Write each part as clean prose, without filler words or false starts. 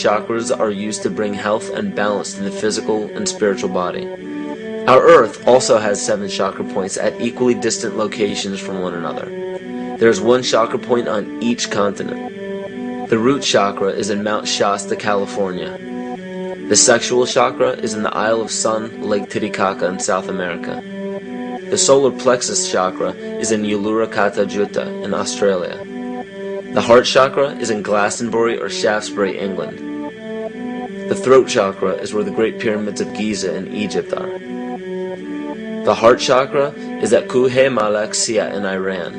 chakras are used to bring health and balance to the physical and spiritual body. Our Earth also has 7 chakra points at equally distant locations from one another. There is 1 chakra point on each continent. The root chakra is in Mount Shasta, California. The sexual chakra is in the Isle of Sun, Lake Titicaca in South America. The solar plexus chakra is in Uluru Kata Juta in Australia. The heart chakra is in Glastonbury or Shaftesbury, England. The throat chakra is where the Great Pyramids of Giza in Egypt are. The heart chakra is at Kuhe Malak Sia in Iran.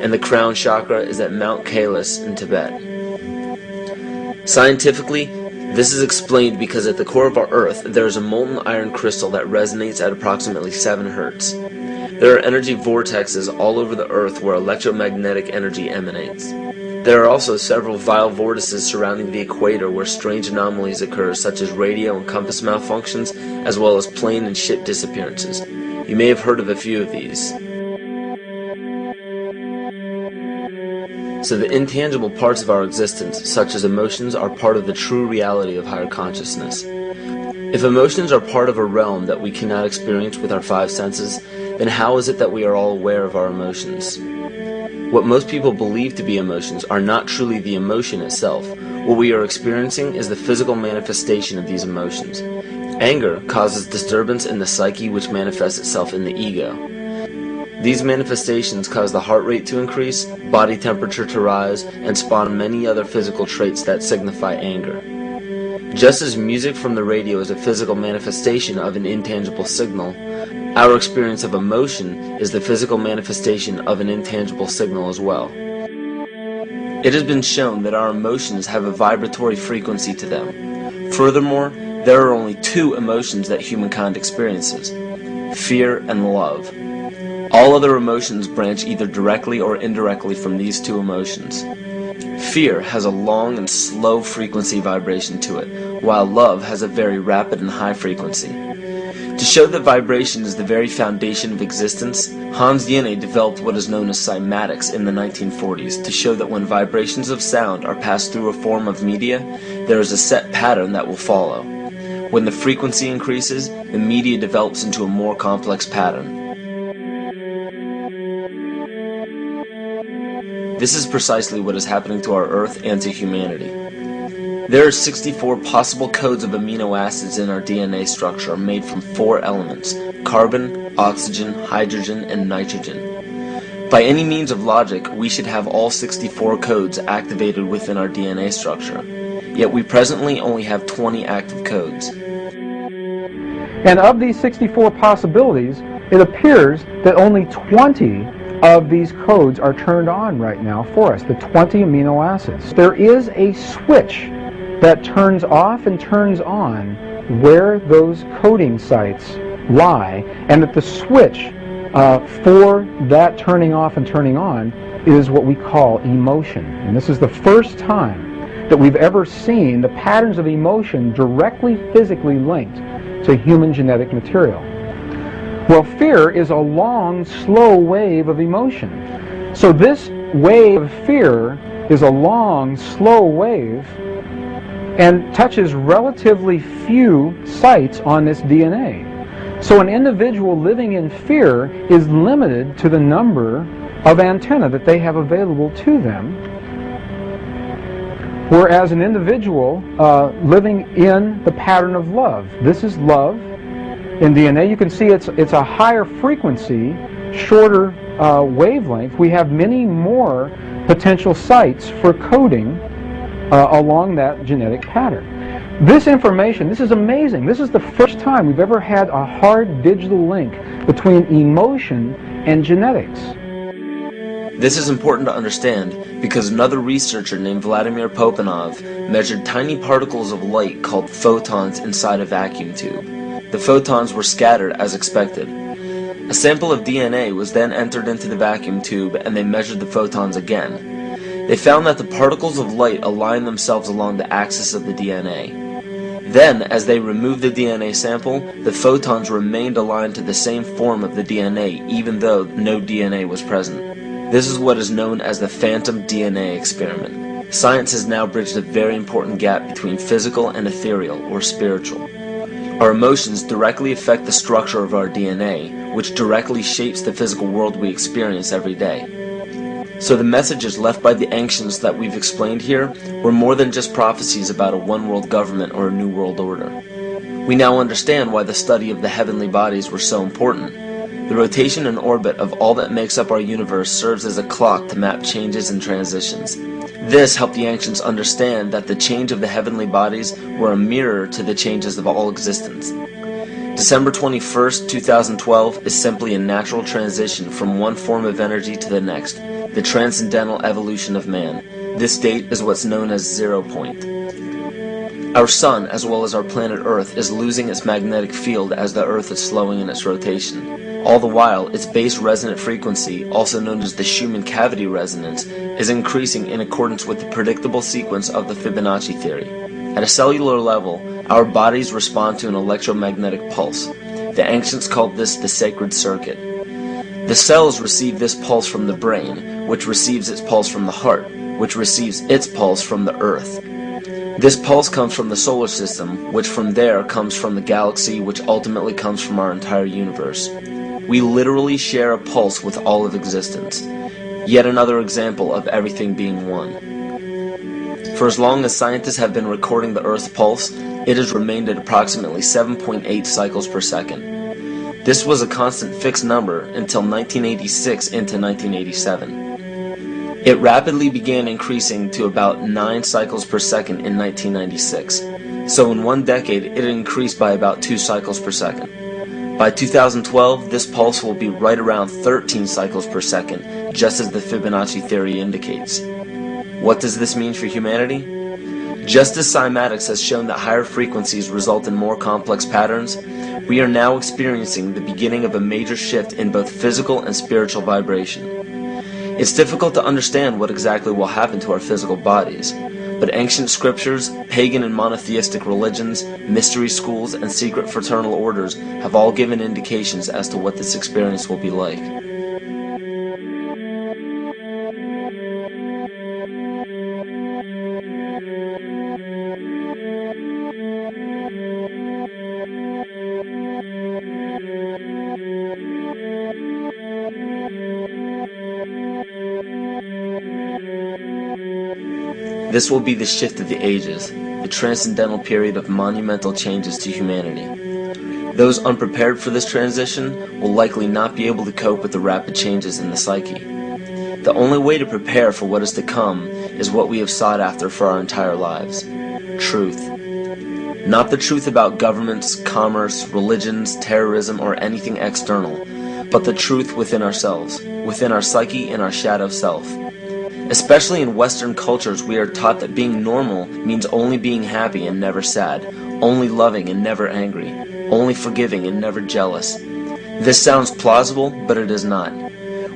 And the crown chakra is at Mount Kailas in Tibet. Scientifically, this is explained because at the core of our Earth there is a molten iron crystal that resonates at approximately 7 Hz. There are energy vortexes all over the Earth where electromagnetic energy emanates. There are also several vile vortices surrounding the equator where strange anomalies occur, such as radio and compass malfunctions, as well as plane and ship disappearances. You may have heard of a few of these. So the intangible parts of our existence, such as emotions, are part of the true reality of higher consciousness. If emotions are part of a realm that we cannot experience with our 5 senses, then how is it that we are all aware of our emotions? What most people believe to be emotions are not truly the emotion itself. What we are experiencing is the physical manifestation of these emotions. Anger causes disturbance in the psyche, which manifests itself in the ego. These manifestations cause the heart rate to increase, body temperature to rise, and spawn many other physical traits that signify anger. Just as music from the radio is a physical manifestation of an intangible signal, our experience of emotion is the physical manifestation of an intangible signal as well. It has been shown that our emotions have a vibratory frequency to them. Furthermore, there are only 2 emotions that humankind experiences: fear and love. All other emotions branch either directly or indirectly from these 2 emotions. Fear has a long and slow frequency vibration to it, while love has a very rapid and high frequency. To show that vibration is the very foundation of existence, Hans Jenne developed what is known as cymatics in the 1940s to show that when vibrations of sound are passed through a form of media, there is a set pattern that will follow. When the frequency increases, the media develops into a more complex pattern. This is precisely what is happening to our Earth and to humanity. There are 64 possible codes of amino acids in our DNA structure made from 4 elements: carbon, oxygen, hydrogen, and nitrogen. By any means of logic, we should have all 64 codes activated within our DNA structure. Yet we presently only have 20 active codes. And of these 64 possibilities, it appears that only 20 of these codes are turned on right now for us, the 20 amino acids. There is a switch that turns off and turns on where those coding sites lie, and that the switch for that turning off and turning on is what we call emotion. And this is the first time that we've ever seen the patterns of emotion directly physically linked to human genetic material. Well, fear is a long, slow wave of emotion. So this wave of fear is a long, slow wave and touches relatively few sites on this DNA. So an individual living in fear is limited to the number of antennae that they have available to them, whereas an individual living in the pattern of love, this is love in DNA, you can see it's a higher frequency, shorter wavelength. We have many more potential sites for coding along that genetic pattern. This information, this is amazing. This is the first time we've ever had a hard digital link between emotion and genetics. This is important to understand because another researcher named Vladimir Popanov measured tiny particles of light called photons inside a vacuum tube. The photons were scattered as expected. A sample of DNA was then entered into the vacuum tube and they measured the photons again. They found that the particles of light aligned themselves along the axis of the DNA. Then, as they removed the DNA sample, the photons remained aligned to the same form of the DNA even though no DNA was present. This is what is known as the phantom DNA experiment. Science has now bridged a very important gap between physical and ethereal or spiritual. Our emotions directly affect the structure of our DNA, which directly shapes the physical world we experience every day. So the messages left by the ancients that we've explained here were more than just prophecies about a one-world government or a new world order. We now understand why the study of the heavenly bodies were so important. The rotation and orbit of all that makes up our universe serves as a clock to map changes and transitions. This helped the ancients understand that the change of the heavenly bodies were a mirror to the changes of all existence. December 21st, 2012 is simply a natural transition from one form of energy to the next, the transcendental evolution of man. This date is what's known as 0 point. Our sun, as well as our planet Earth, is losing its magnetic field as the Earth is slowing in its rotation. All the while, its base resonant frequency, also known as the Schumann cavity resonance, is increasing in accordance with the predictable sequence of the Fibonacci theory. At a cellular level, our bodies respond to an electromagnetic pulse. The ancients called this the sacred circuit. The cells receive this pulse from the brain, which receives its pulse from the heart, which receives its pulse from the earth. This pulse comes from the solar system, which from there comes from the galaxy, which ultimately comes from our entire universe. We literally share a pulse with all of existence. Yet another example of everything being one. For as long as scientists have been recording the Earth's pulse, it has remained at approximately 7.8 cycles per second. This was a constant fixed number until 1986 into 1987. It rapidly began increasing to about 9 cycles per second in 1996. So in one decade, it increased by about 2 cycles per second. By 2012, this pulse will be right around 13 cycles per second, just as the Fibonacci theory indicates. What does this mean for humanity? Just as cymatics has shown that higher frequencies result in more complex patterns, we are now experiencing the beginning of a major shift in both physical and spiritual vibration. It's difficult to understand what exactly will happen to our physical bodies, but ancient scriptures, pagan and monotheistic religions, mystery schools, and secret fraternal orders have all given indications as to what this experience will be like. This will be the shift of the ages, the transcendental period of monumental changes to humanity. Those unprepared for this transition will likely not be able to cope with the rapid changes in the psyche. The only way to prepare for what is to come is what we have sought after for our entire lives: truth. Not the truth about governments, commerce, religions, terrorism, or anything external, but the truth within ourselves, within our psyche and our shadow self. Especially in Western cultures, we are taught that being normal means only being happy and never sad, only loving and never angry, only forgiving and never jealous. This sounds plausible, but it is not.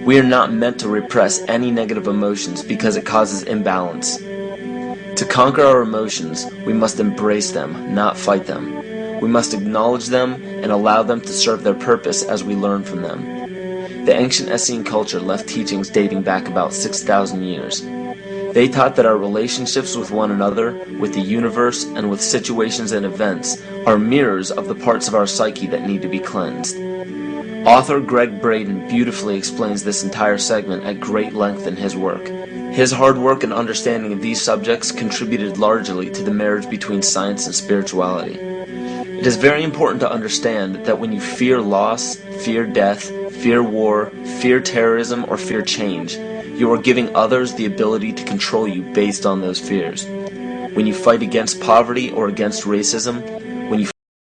We are not meant to repress any negative emotions because it causes imbalance. To conquer our emotions, we must embrace them, not fight them. We must acknowledge them and allow them to serve their purpose as we learn from them. The ancient Essene culture left teachings dating back about 6,000 years. They taught that our relationships with one another, with the universe, and with situations and events are mirrors of the parts of our psyche that need to be cleansed. Author Greg Braden beautifully explains this entire segment at great length in his work. His hard work and understanding of these subjects contributed largely to the marriage between science and spirituality. It is very important to understand that when you fear loss, fear death, fear war, fear terrorism, or fear change, you are giving others the ability to control you based on those fears. When you fight against poverty or against racism,